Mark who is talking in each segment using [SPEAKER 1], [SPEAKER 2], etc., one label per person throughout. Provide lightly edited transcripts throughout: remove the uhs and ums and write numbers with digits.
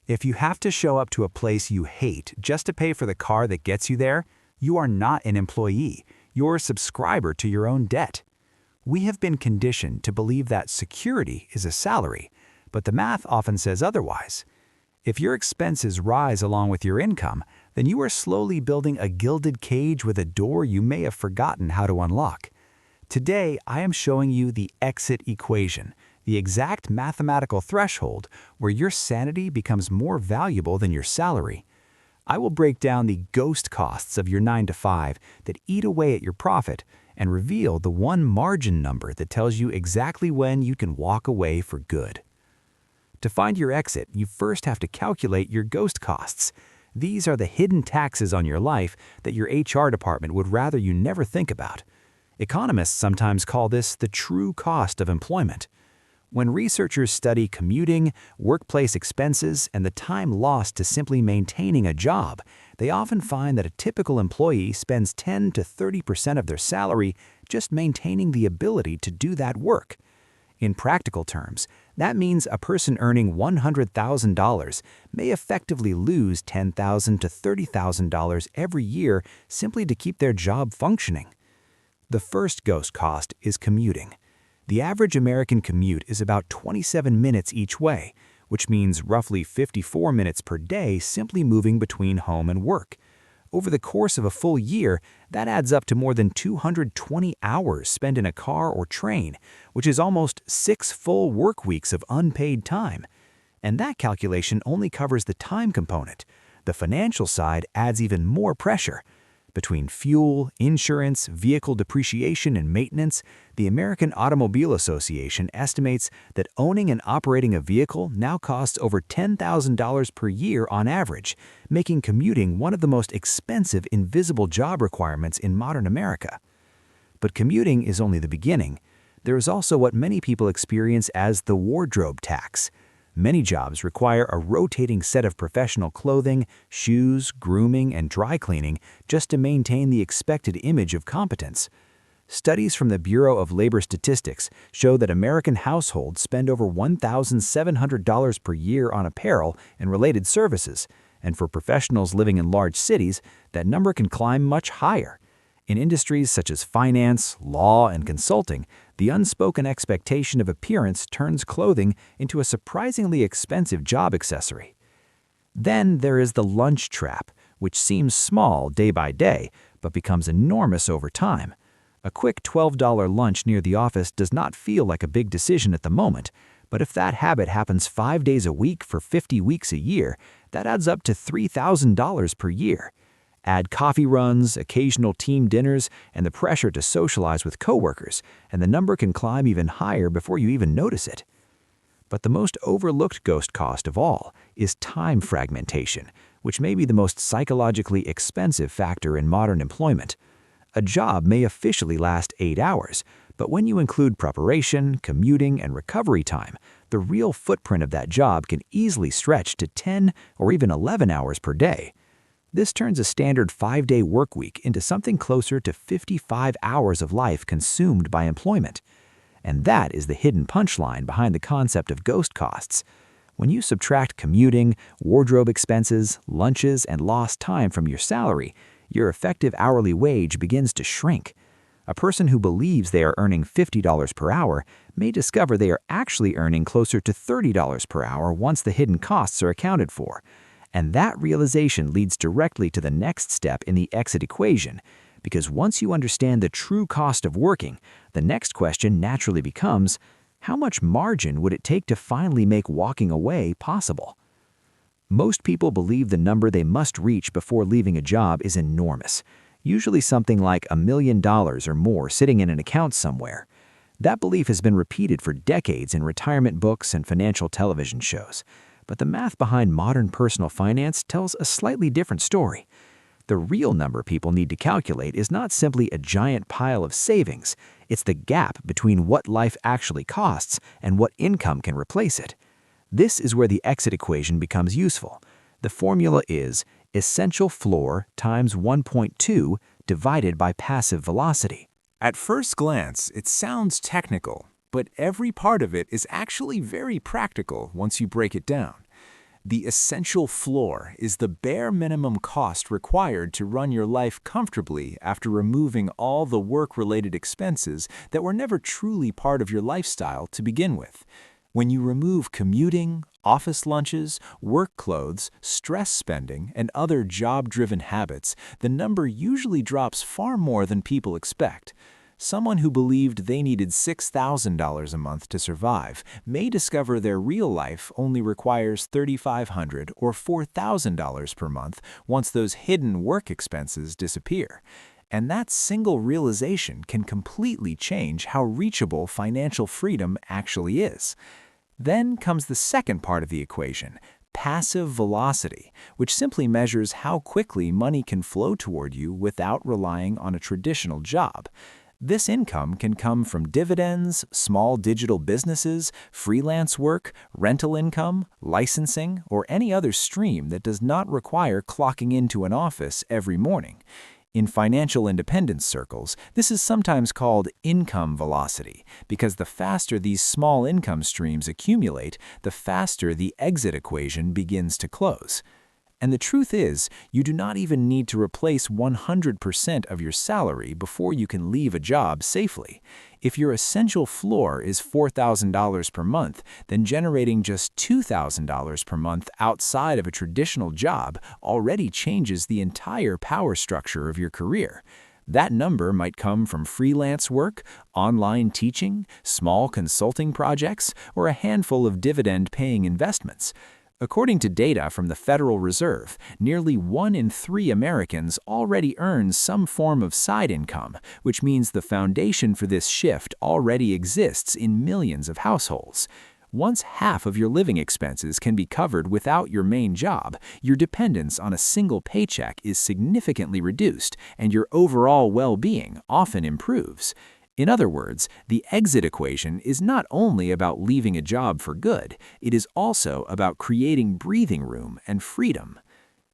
[SPEAKER 1] If you have to show up to a place you hate just to pay for the car that gets you there, you are not an employee. You're a subscriber to your own debt. We have been conditioned to believe that security is a salary, but the math often says otherwise. If your expenses rise along with your income, then you are slowly building a gilded cage with a door you may have forgotten how to unlock. Today, I am showing you the exit equation, the exact mathematical threshold where your sanity becomes more valuable than your salary. I will break down the ghost costs of your 9 to 5 that eat away at your profit and reveal the one margin number that tells you exactly when you can walk away for good. To find your exit, you first have to calculate your ghost costs. These are the hidden taxes on your life that your HR department would rather you never think about. Economists sometimes call this the true cost of employment. When researchers study commuting, workplace expenses, and the time lost to simply maintaining a job, they often find that a typical employee spends 10 to 30% of their salary just maintaining the ability to do that work. In practical terms, that means a person earning $100,000 may effectively lose $10,000 to $30,000 every year simply to keep their job functioning. The first ghost cost is commuting. The average American commute is about 27 minutes each way, which means roughly 54 minutes per day simply moving between home and work. Over the course of a full year, that adds up to more than 220 hours spent in a car or train, which is almost 6 full work weeks of unpaid time. And that calculation only covers the time component. The financial side adds even more pressure. Between fuel, insurance, vehicle depreciation, and maintenance, the American Automobile Association estimates that owning and operating a vehicle now costs over $10,000 per year on average, making commuting one of the most expensive invisible job requirements in modern America. But commuting is only the beginning. There is also what many people experience as the wardrobe tax. Many jobs require a rotating set of professional clothing, shoes, grooming, and dry cleaning just to maintain the expected image of competence. Studies from the Bureau of Labor Statistics show that American households spend over $1,700 per year on apparel and related services, and for professionals living in large cities, that number can climb much higher. In industries such as finance, law, and consulting, the unspoken expectation of appearance turns clothing into a surprisingly expensive job accessory. Then there is the lunch trap, which seems small day by day, but becomes enormous over time. A quick $12 lunch near the office does not feel like a big decision at the moment, but if that habit happens 5 days a week for 50 weeks a year, that adds up to $3,000 per year. Add coffee runs, occasional team dinners, and the pressure to socialize with coworkers, and the number can climb even higher before you even notice it. But the most overlooked ghost cost of all is time fragmentation, which may be the most psychologically expensive factor in modern employment. A job may officially last 8 hours, but when you include preparation, commuting, and recovery time, the real footprint of that job can easily stretch to 10 or even 11 hours per day. This turns a standard 5-day work week into something closer to 55 hours of life consumed by employment. And that is the hidden punchline behind the concept of ghost costs. When you subtract commuting, wardrobe expenses, lunches, and lost time from your salary, your effective hourly wage begins to shrink. A person who believes they are earning $50 per hour may discover they are actually earning closer to $30 per hour once the hidden costs are accounted for. And that realization leads directly to the next step in the exit equation, because once you understand the true cost of working, the next question naturally becomes, how much margin would it take to finally make walking away possible? Most people believe the number they must reach before leaving a job is enormous, usually something like $1 million or more sitting in an account somewhere. That belief has been repeated for decades in retirement books and financial television shows. But the math behind modern personal finance tells a slightly different story. The real number people need to calculate is not simply a giant pile of savings. It's the gap between what life actually costs and what income can replace it. This is where the exit equation becomes useful. The formula is essential floor times 1.2 divided by passive velocity.
[SPEAKER 2] At first glance, it sounds technical, but every part of it is actually very practical once you break it down. The essential floor is the bare minimum cost required to run your life comfortably after removing all the work-related expenses that were never truly part of your lifestyle to begin with. When you remove commuting, office lunches, work clothes, stress spending, and other job-driven habits, the number usually drops far more than people expect. Someone who believed they needed $6,000 a month to survive may discover their real life only requires $3,500 or $4,000 per month once those hidden work expenses disappear. And that single realization can completely change how reachable financial freedom actually is. Then comes the second part of the equation, passive velocity, which simply measures how quickly money can flow toward you without relying on a traditional job. This income can come from dividends, small digital businesses, freelance work, rental income, licensing, or any other stream that does not require clocking into an office every morning. In financial independence circles, this is sometimes called income velocity, because the faster these small income streams accumulate, the faster the exit equation begins to close. And the truth is, you do not even need to replace 100% of your salary before you can leave a job safely. If your essential floor is $4,000 per month, then generating just $2,000 per month outside of a traditional job already changes the entire power structure of your career. That number might come from freelance work, online teaching, small consulting projects, or a handful of dividend-paying investments. According to data from the Federal Reserve, nearly 1 in 3 Americans already earns some form of side income, which means the foundation for this shift already exists in millions of households. Once half of your living expenses can be covered without your main job, your dependence on a single paycheck is significantly reduced, and your overall well-being often improves. In other words, the exit equation is not only about leaving a job for good, it is also about creating breathing room and freedom.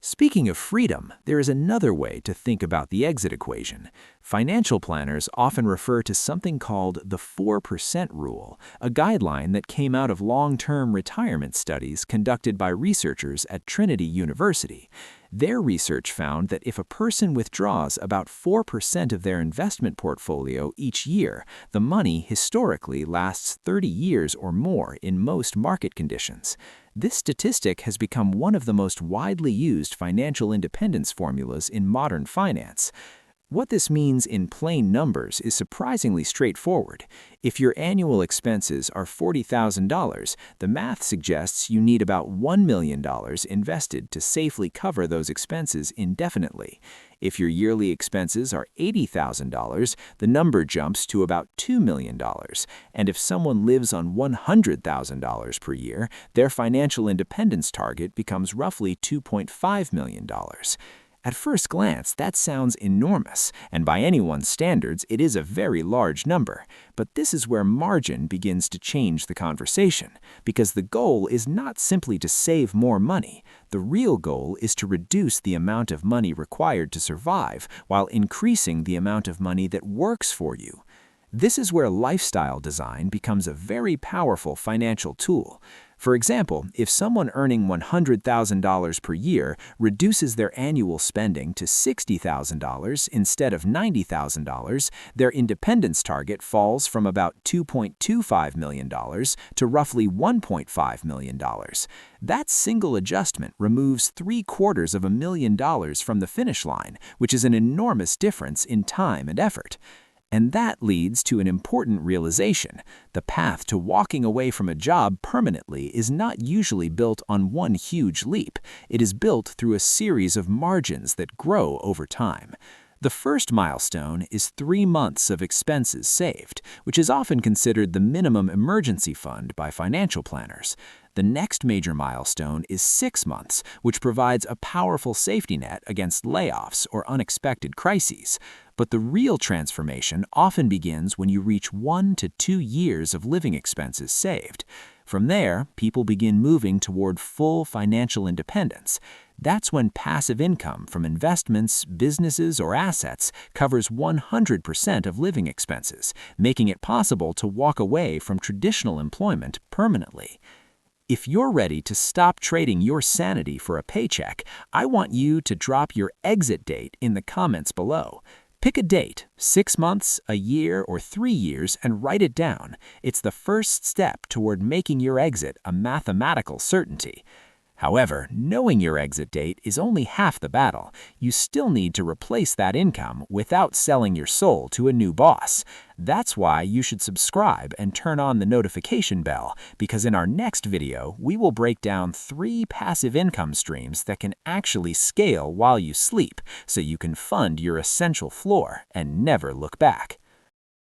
[SPEAKER 2] Speaking of freedom, there is another way to think about the exit equation. Financial planners often refer to something called the 4% rule, a guideline that came out of long-term retirement studies conducted by researchers at Trinity University. Their research found that if a person withdraws about 4% of their investment portfolio each year, the money historically lasts 30 years or more in most market conditions. This statistic has become one of the most widely used financial independence formulas in modern finance. What this means in plain numbers is surprisingly straightforward. If your annual expenses are $40,000, the math suggests you need about $1 million invested to safely cover those expenses indefinitely. If your yearly expenses are $80,000, the number jumps to about $2 million. And if someone lives on $100,000 per year, their financial independence target becomes roughly $2.5 million. At first glance, that sounds enormous, and by anyone's standards, it is a very large number. But this is where margin begins to change the conversation, because the goal is not simply to save more money. The real goal is to reduce the amount of money required to survive while increasing the amount of money that works for you. This is where lifestyle design becomes a very powerful financial tool. For example, if someone earning $100,000 per year reduces their annual spending to $60,000 instead of $90,000, their independence target falls from about $2.25 million to roughly $1.5 million. That single adjustment removes $750,000 from the finish line, which is an enormous difference in time and effort. And that leads to an important realization. The path to walking away from a job permanently is not usually built on one huge leap. It is built through a series of margins that grow over time. The first milestone is 3 months of expenses saved, which is often considered the minimum emergency fund by financial planners. The next major milestone is 6 months, which provides a powerful safety net against layoffs or unexpected crises. But the real transformation often begins when you reach 1 to 2 years of living expenses saved. From there, people begin moving toward full financial independence. That's when passive income from investments, businesses, or assets covers 100% of living expenses, making it possible to walk away from traditional employment permanently. If you're ready to stop trading your sanity for a paycheck, I want you to drop your exit date in the comments below. Pick a date, 6 months, a year, or 3 years, and write it down. It's the first step toward making your exit a mathematical certainty. However, knowing your exit date is only half the battle. You still need to replace that income without selling your soul to a new boss. That's why you should subscribe and turn on the notification bell, because in our next video, we will break down 3 passive income streams that can actually scale while you sleep, so you can fund your essential floor and never look back.